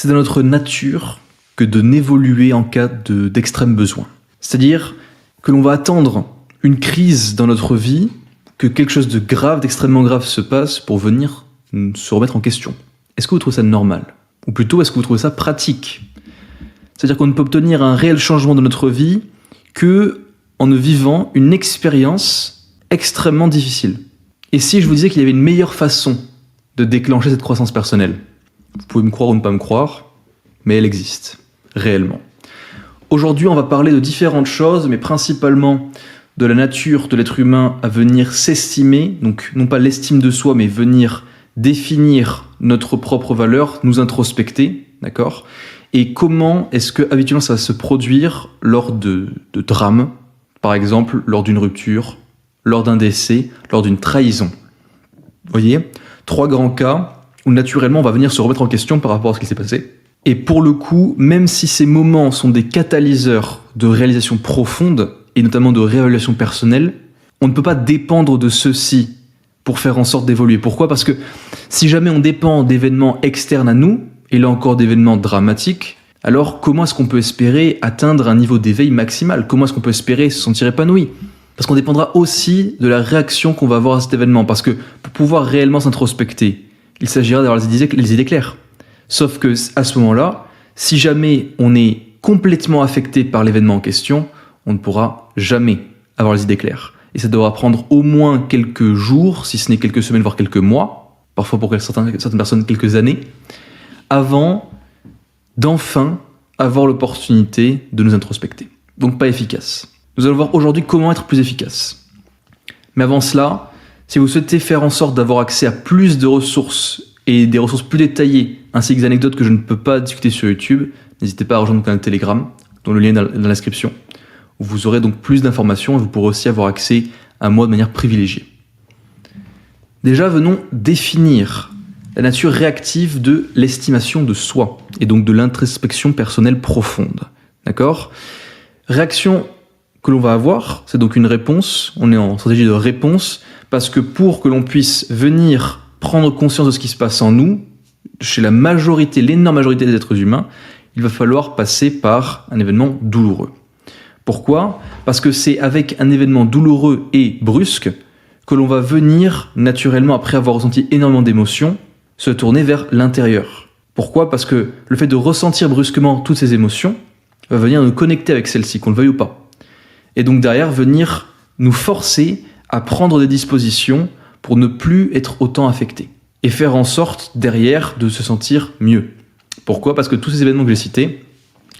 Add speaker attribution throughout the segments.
Speaker 1: c'est dans notre nature que de n'évoluer en cas d'extrême besoin. C'est-à-dire que l'on va attendre une crise dans notre vie, que quelque chose de grave, d'extrêmement grave se passe pour venir se remettre en question. Est-ce que vous trouvez ça normal ? Ou plutôt, est-ce que vous trouvez ça pratique ? C'est-à-dire qu'on ne peut obtenir un réel changement de notre vie que en ne vivant une expérience extrêmement difficile. Et si je vous disais qu'il y avait une meilleure façon de déclencher cette croissance personnelle ? Vous pouvez me croire ou ne pas me croire, mais elle existe, réellement. Aujourd'hui, on va parler de différentes choses, mais principalement de la nature de l'être humain à venir s'estimer, donc non pas l'estime de soi, mais venir définir notre propre valeur, nous introspecter, d'accord ? Et comment est-ce que habituellement ça va se produire lors de drames, par exemple lors d'une rupture, lors d'un décès, lors d'une trahison. Vous voyez ? 3 grands cas où naturellement on va venir se remettre en question par rapport à ce qui s'est passé. Et pour le coup, même si ces moments sont des catalyseurs de réalisation profonde, et notamment de réévaluation personnelle, on ne peut pas dépendre de ceux-ci pour faire en sorte d'évoluer. Pourquoi ? Parce que si jamais on dépend d'événements externes à nous, et là encore d'événements dramatiques, alors comment est-ce qu'on peut espérer atteindre un niveau d'éveil maximal ? Comment est-ce qu'on peut espérer se sentir épanoui ? Parce qu'on dépendra aussi de la réaction qu'on va avoir à cet événement. Parce que pour pouvoir réellement s'introspecter, il s'agira d'avoir les idées claires. Sauf que à ce moment-là, si jamais on est complètement affecté par l'événement en question, on ne pourra jamais avoir les idées claires. Et ça devra prendre au moins quelques jours, si ce n'est quelques semaines, voire quelques mois, parfois pour certaines personnes quelques années, avant d'enfin avoir l'opportunité de nous introspecter. Donc pas efficace. Nous allons voir aujourd'hui comment être plus efficace. Mais avant cela, si vous souhaitez faire en sorte d'avoir accès à plus de ressources et des ressources plus détaillées, ainsi que des anecdotes que je ne peux pas discuter sur YouTube, n'hésitez pas à rejoindre mon canal Telegram, dont le lien est dans la description, où vous aurez donc plus d'informations et vous pourrez aussi avoir accès à moi de manière privilégiée. Déjà, venons définir la nature réactive de l'estimation de soi, et donc de l'introspection personnelle profonde. D'accord ? Réaction que l'on va avoir, c'est donc une réponse, on est en stratégie de réponse, parce que pour que l'on puisse venir prendre conscience de ce qui se passe en nous, chez la majorité, l'énorme majorité des êtres humains, il va falloir passer par un événement douloureux. Pourquoi ? Parce que c'est avec un événement douloureux et brusque que l'on va venir, naturellement, après avoir ressenti énormément d'émotions, se tourner vers l'intérieur. Pourquoi ? Parce que le fait de ressentir brusquement toutes ces émotions va venir nous connecter avec celles-ci, qu'on le veuille ou pas. Et donc derrière, venir nous forcer à prendre des dispositions pour ne plus être autant affectés. Et faire en sorte, derrière, de se sentir mieux. Pourquoi ? Parce que tous ces événements que j'ai cités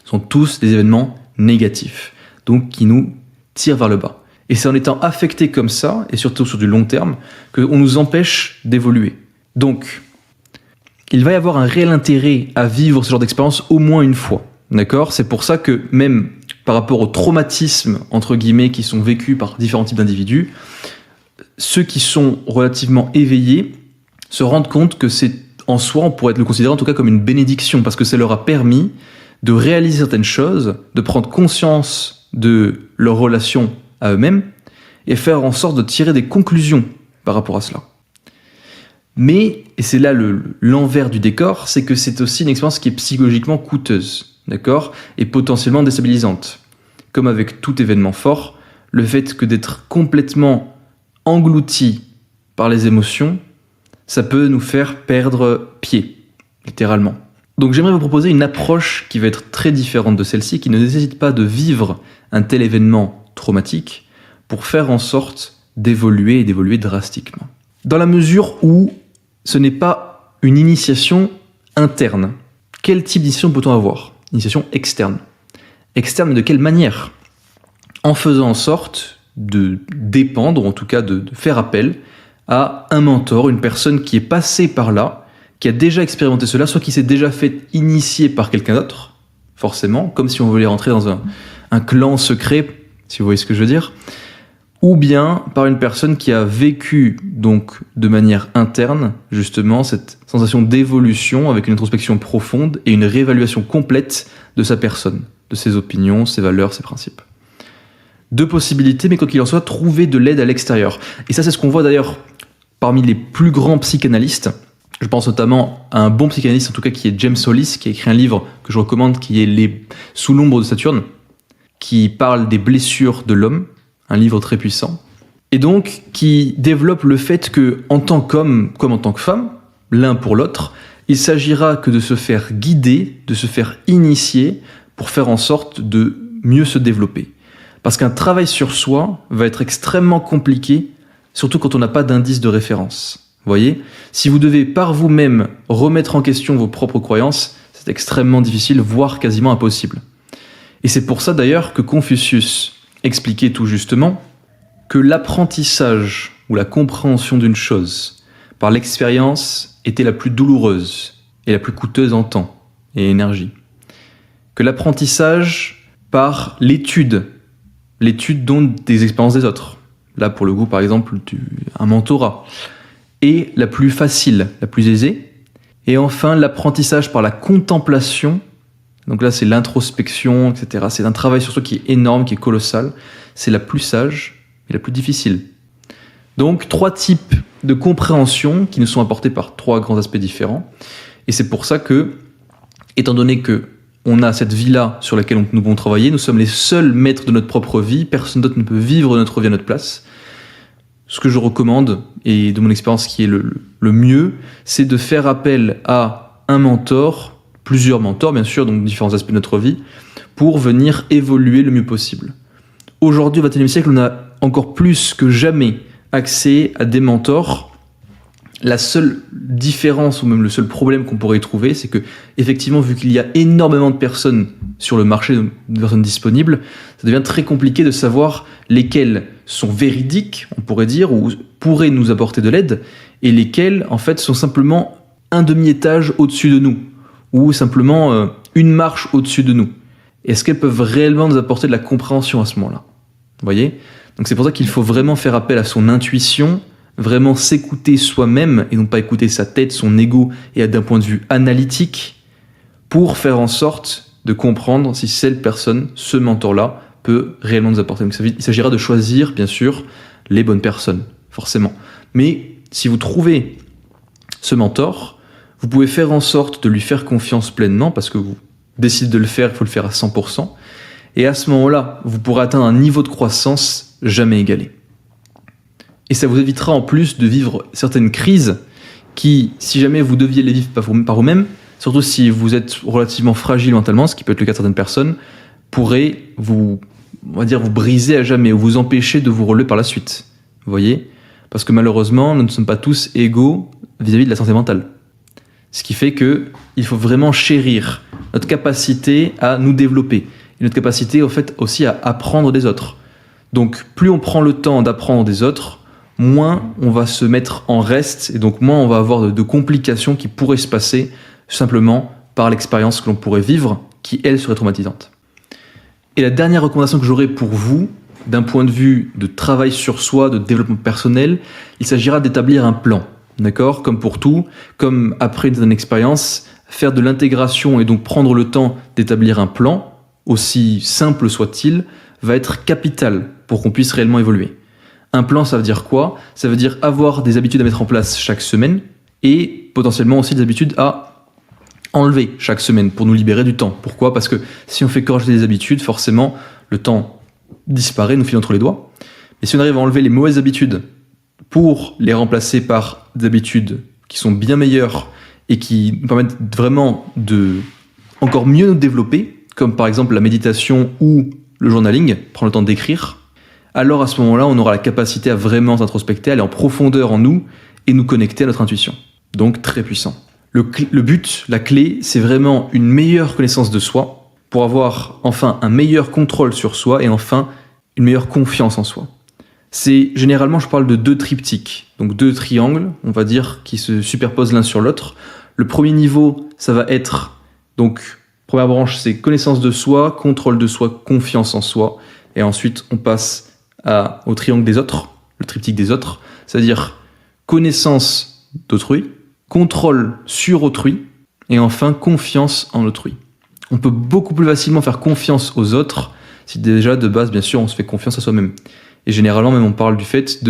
Speaker 1: sont tous des événements négatifs, donc qui nous tirent vers le bas. Et c'est en étant affectés comme ça, et surtout sur du long terme, qu'on nous empêche d'évoluer. Donc, il va y avoir un réel intérêt à vivre ce genre d'expérience au moins une fois. D'accord ? C'est pour ça que même par rapport aux traumatismes, entre guillemets, qui sont vécus par différents types d'individus, ceux qui sont relativement éveillés se rendent compte que c'est en soi, on pourrait le considérer en tout cas comme une bénédiction, parce que ça leur a permis de réaliser certaines choses, de prendre conscience de leur relation à eux-mêmes, et faire en sorte de tirer des conclusions par rapport à cela. Mais, et c'est là l'envers du décor, c'est que c'est aussi une expérience qui est psychologiquement coûteuse, d'accord ? Et potentiellement déstabilisante. Comme avec tout événement fort, le fait que d'être complètement englouti par les émotions, ça peut nous faire perdre pied, littéralement. Donc j'aimerais vous proposer une approche qui va être très différente de celle-ci, qui ne nécessite pas de vivre un tel événement traumatique pour faire en sorte d'évoluer et d'évoluer drastiquement. Dans la mesure où ce n'est pas une initiation interne, quel type d'initiation peut-on avoir ? Initiation externe. Externe, mais de quelle manière ? En faisant en sorte de dépendre, ou en tout cas de faire appel à un mentor, une personne qui est passée par là, qui a déjà expérimenté cela, soit qui s'est déjà fait initier par quelqu'un d'autre, forcément, comme si on voulait rentrer dans un clan secret, si vous voyez ce que je veux dire, ou bien par une personne qui a vécu donc de manière interne, justement, cette sensation d'évolution avec une introspection profonde et une réévaluation complète de sa personne, de ses opinions, ses valeurs, ses principes. 2 possibilités, mais quoi qu'il en soit, trouver de l'aide à l'extérieur. Et ça, c'est ce qu'on voit d'ailleurs parmi les plus grands psychanalystes, Je pense notamment à un bon psychanalyste, en tout cas qui est James Hollis, qui a écrit un livre que je recommande, qui est Sous l'ombre de Saturne, qui parle des blessures de l'homme, un livre très puissant, et donc qui développe le fait que, en tant qu'homme comme en tant que femme, l'un pour l'autre, il s'agira que de se faire guider, de se faire initier pour faire en sorte de mieux se développer. Parce qu'un travail sur soi va être extrêmement compliqué, surtout quand on n'a pas d'indice de référence. Vous voyez ? Si vous devez par vous-même remettre en question vos propres croyances, c'est extrêmement difficile, voire quasiment impossible. Et c'est pour ça d'ailleurs que Confucius expliquait tout justement que l'apprentissage ou la compréhension d'une chose par l'expérience était la plus douloureuse et la plus coûteuse en temps et énergie. Que l'apprentissage par l'étude donc des expériences des autres, là pour le coup par exemple un mentorat, est la plus facile, la plus aisée. Et enfin l'apprentissage par la contemplation, donc là c'est l'introspection, etc. C'est un travail sur soi qui est énorme, qui est colossal, c'est la plus sage et la plus difficile. Donc 3 types de compréhension qui nous sont apportés par 3 grands aspects différents. Et c'est pour ça que, étant donné que on a cette vie-là sur laquelle nous pouvons travailler, nous sommes les seuls maîtres de notre propre vie, personne d'autre ne peut vivre notre vie à notre place. Ce que je recommande, et de mon expérience qui est le mieux, c'est de faire appel à un mentor, plusieurs mentors bien sûr, donc différents aspects de notre vie, pour venir évoluer le mieux possible. Aujourd'hui, au XXIe siècle, on a encore plus que jamais accès à des mentors. La seule différence ou même le seul problème qu'on pourrait y trouver, c'est que effectivement, vu qu'il y a énormément de personnes sur le marché, de personnes disponibles, ça devient très compliqué de savoir lesquelles sont véridiques, on pourrait dire, ou pourraient nous apporter de l'aide, et lesquelles en fait sont simplement un demi-étage au-dessus de nous, ou simplement une marche au-dessus de nous. Est-ce qu'elles peuvent réellement nous apporter de la compréhension à ce moment-là ? Vous voyez ? Donc c'est pour ça qu'il faut vraiment faire appel à son intuition, vraiment s'écouter soi-même et non pas écouter sa tête, son ego et d'un point de vue analytique pour faire en sorte de comprendre si cette personne, ce mentor-là, peut réellement nous apporter. Donc il s'agira de choisir, bien sûr, les bonnes personnes, forcément. Mais si vous trouvez ce mentor, vous pouvez faire en sorte de lui faire confiance pleinement parce que vous décidez de le faire, il faut le faire à 100%. Et à ce moment-là, vous pourrez atteindre un niveau de croissance jamais égalé. Et ça vous évitera en plus de vivre certaines crises qui, si jamais vous deviez les vivre par vous-même, surtout si vous êtes relativement fragile mentalement, ce qui peut être le cas de certaines personnes, pourraient vous briser à jamais ou vous empêcher de vous relever par la suite. Vous voyez ? Parce que malheureusement, nous ne sommes pas tous égaux vis-à-vis de la santé mentale. Ce qui fait qu'il faut vraiment chérir notre capacité à nous développer et notre capacité au fait aussi à apprendre des autres. Donc plus on prend le temps d'apprendre des autres, moins on va se mettre en reste et donc moins on va avoir de complications qui pourraient se passer simplement par l'expérience que l'on pourrait vivre qui, elle, serait traumatisante. Et la dernière recommandation que j'aurai pour vous, d'un point de vue de travail sur soi, de développement personnel, il s'agira d'établir un plan. D'accord ? Comme pour tout, comme après une expérience, faire de l'intégration et donc prendre le temps d'établir un plan, aussi simple soit-il, va être capital pour qu'on puisse réellement évoluer. Un plan, ça veut dire quoi ? Ça veut dire avoir des habitudes à mettre en place chaque semaine et potentiellement aussi des habitudes à enlever chaque semaine pour nous libérer du temps. Pourquoi ? Parce que si on fait que rajouter des habitudes, forcément, le temps disparaît, nous file entre les doigts. Mais si on arrive à enlever les mauvaises habitudes pour les remplacer par des habitudes qui sont bien meilleures et qui nous permettent vraiment de encore mieux nous développer, comme par exemple la méditation ou le journaling, prendre le temps d'écrire, alors à ce moment-là, on aura la capacité à vraiment s'introspecter, aller en profondeur en nous et nous connecter à notre intuition. Donc très puissant. Le but, la clé, c'est vraiment une meilleure connaissance de soi pour avoir enfin un meilleur contrôle sur soi et enfin une meilleure confiance en soi. C'est généralement, je parle de 2 triptyques, donc 2 triangles, on va dire, qui se superposent l'un sur l'autre. Le premier niveau, ça va être, donc, première branche, c'est connaissance de soi, contrôle de soi, confiance en soi. Et ensuite, on passe au triangle des autres, le triptyque des autres, c'est-à-dire connaissance d'autrui, contrôle sur autrui, et enfin confiance en autrui. On peut beaucoup plus facilement faire confiance aux autres si déjà, de base, bien sûr, on se fait confiance à soi-même. Et généralement, même, on parle du fait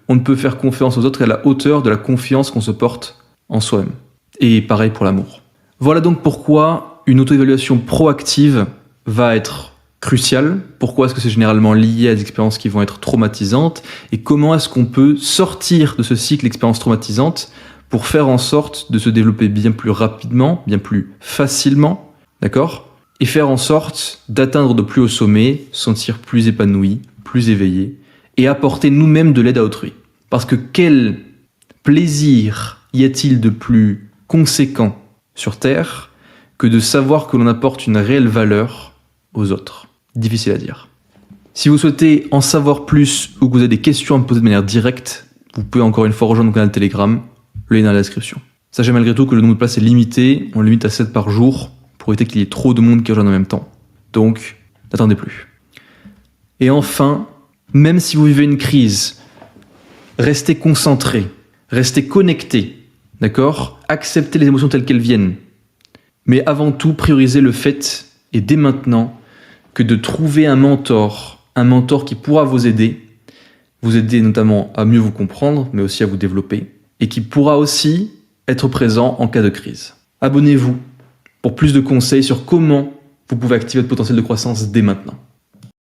Speaker 1: on ne peut faire confiance aux autres qu'à la hauteur de la confiance qu'on se porte en soi-même. Et pareil pour l'amour. Voilà donc pourquoi une auto-évaluation proactive va être cruciale. Pourquoi est-ce que c'est généralement lié à des expériences qui vont être traumatisantes et comment est-ce qu'on peut sortir de ce cycle d'expériences traumatisantes pour faire en sorte de se développer bien plus rapidement, bien plus facilement, d'accord ? Et faire en sorte d'atteindre de plus hauts sommets, sentir plus épanoui, plus éveillé et apporter nous-mêmes de l'aide à autrui. Parce que quel plaisir y a-t-il de plus conséquent sur Terre que de savoir que l'on apporte une réelle valeur aux autres ? Difficile à dire. Si vous souhaitez en savoir plus ou que vous avez des questions à me poser de manière directe, vous pouvez encore une fois rejoindre mon canal Telegram, le lien dans la description. Sachez malgré tout que le nombre de places est limité, on le limite à 7 par jour pour éviter qu'il y ait trop de monde qui rejoigne en même temps. Donc, n'attendez plus. Et enfin, même si vous vivez une crise, restez concentré, restez connecté, d'accord ? Acceptez les émotions telles qu'elles viennent. Mais avant tout, priorisez le fait, et dès maintenant, que de trouver un mentor qui pourra vous aider notamment à mieux vous comprendre, mais aussi à vous développer, et qui pourra aussi être présent en cas de crise. Abonnez-vous pour plus de conseils sur comment vous pouvez activer votre potentiel de croissance dès maintenant.